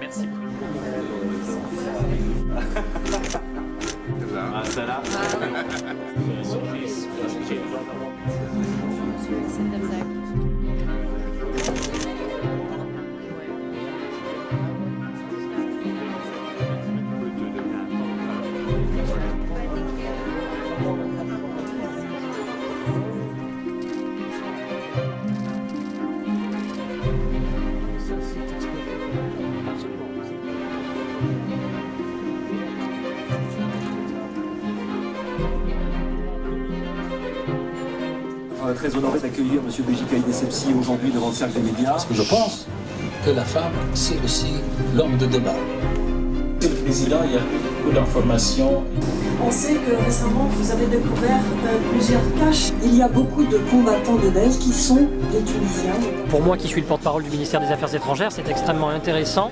Merci. Celle-là. Très honoré d'accueillir M. Béji Caïd Essebsi aujourd'hui devant le cercle des médias. Parce que je pense que la femme, c'est aussi l'homme de débat. Monsieur le Président, il y a beaucoup d'informations. On sait que récemment, vous avez découvert plusieurs caches. Il y a beaucoup de combattants de Daesh qui sont des Tunisiens. Pour moi qui suis le porte-parole du ministère des Affaires étrangères, c'est extrêmement intéressant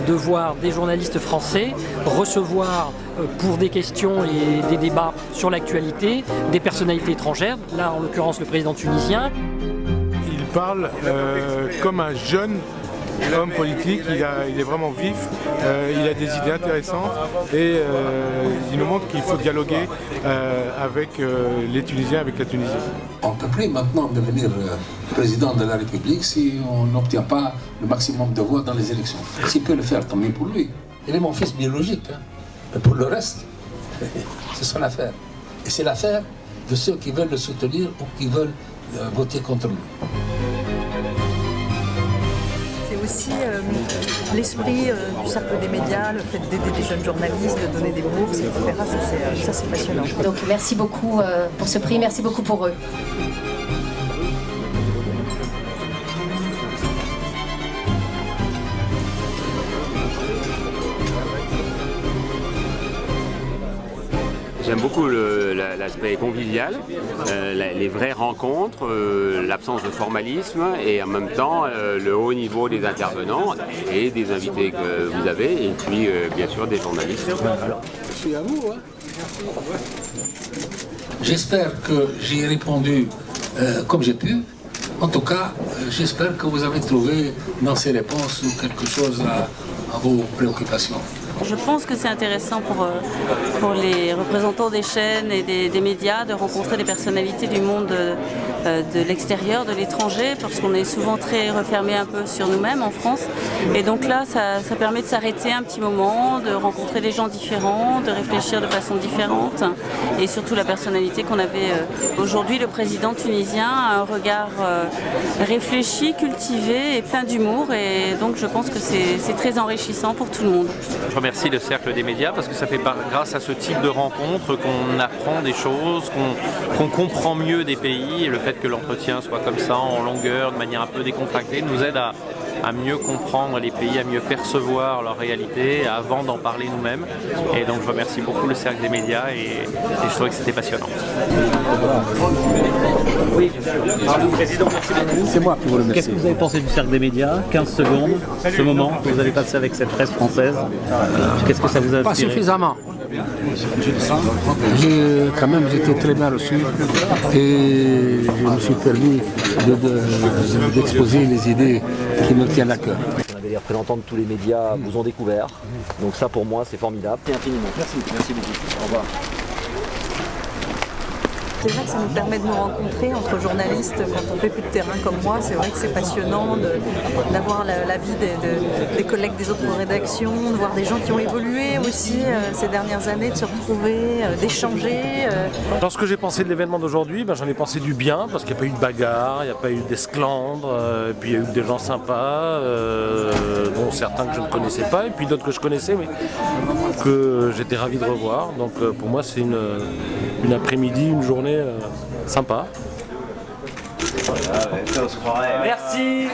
de voir des journalistes français recevoir pour des questions et des débats sur l'actualité des personnalités étrangères, là en l'occurrence le président tunisien. Il parle comme un jeune homme politique, il est vraiment vif, il a des idées intéressantes et il nous montre qu'il faut dialoguer avec les Tunisiens, avec la Tunisie. On ne peut plus maintenant devenir président de la République si on n'obtient pas le maximum de voix dans les élections. S'il peut le faire, tant mieux pour lui. Il est mon fils biologique, hein. Mais pour le reste, c'est son affaire. Et c'est l'affaire de ceux qui veulent le soutenir ou qui veulent voter contre lui. C'est aussi l'esprit du cercle des médias, le fait d'aider des jeunes journalistes, de donner des bourses, etc. Ça, c'est passionnant. Donc merci beaucoup pour ce prix, merci beaucoup pour eux. J'aime beaucoup l'aspect convivial, les vraies rencontres, l'absence de formalisme et en même temps le haut niveau des intervenants et des invités que vous avez et puis bien sûr des journalistes. C'est à vous, hein. J'espère que j'ai répondu comme j'ai pu. En tout cas, j'espère que vous avez trouvé dans ces réponses quelque chose à vos préoccupations. Je pense que c'est intéressant pour les représentants des chaînes et des médias de rencontrer des personnalités du monde de l'extérieur, de l'étranger, parce qu'on est souvent très refermé un peu sur nous-mêmes en France. Et donc là, ça permet de s'arrêter un petit moment, de rencontrer des gens différents, de réfléchir de façon différente. Et surtout la personnalité qu'on avait aujourd'hui, le président tunisien, a un regard réfléchi, cultivé et plein d'humour. Et donc je pense que c'est très enrichissant pour tout le monde. Je remercie le Cercle des médias parce que ça fait grâce à ce type de rencontres qu'on apprend des choses, qu'on comprend mieux des pays et le fait que l'entretien soit comme ça en longueur, de manière un peu décontractée, nous aide à mieux comprendre les pays, à mieux percevoir leur réalité avant d'en parler nous-mêmes. Et donc je remercie beaucoup le Cercle des médias et je trouvais que c'était passionnant. Oui, Président, merci beaucoup. C'est moi qui vous remercie. Qu'est-ce que vous avez pensé du Cercle des médias? 15 secondes, ce moment que vous avez passé avec cette presse française. Qu'est-ce que ça vous a inspiré? Pas suffisamment. Quand même, j'étais très bien reçu et je me suis permis d'exposer les idées qui me tiennent à cœur. Les représentants de tous les médias vous ont découvert, donc ça pour moi c'est formidable. Merci infiniment. Merci beaucoup. Au revoir. C'est vrai que ça nous permet de nous rencontrer entre journalistes quand on fait plus de terrain comme moi. C'est vrai que c'est passionnant d'avoir la vie des collègues des autres rédactions, de voir des gens qui ont évolué aussi ces dernières années, de se retrouver, d'échanger. Dans ce que j'ai pensé de l'événement d'aujourd'hui, j'en ai pensé du bien parce qu'il n'y a pas eu de bagarre, il n'y a pas eu d'esclandre, puis il y a eu des gens sympas, dont certains que je ne connaissais pas et puis d'autres que je connaissais mais que j'étais ravi de revoir. Donc pour moi c'est une après-midi, une journée sympa. Merci.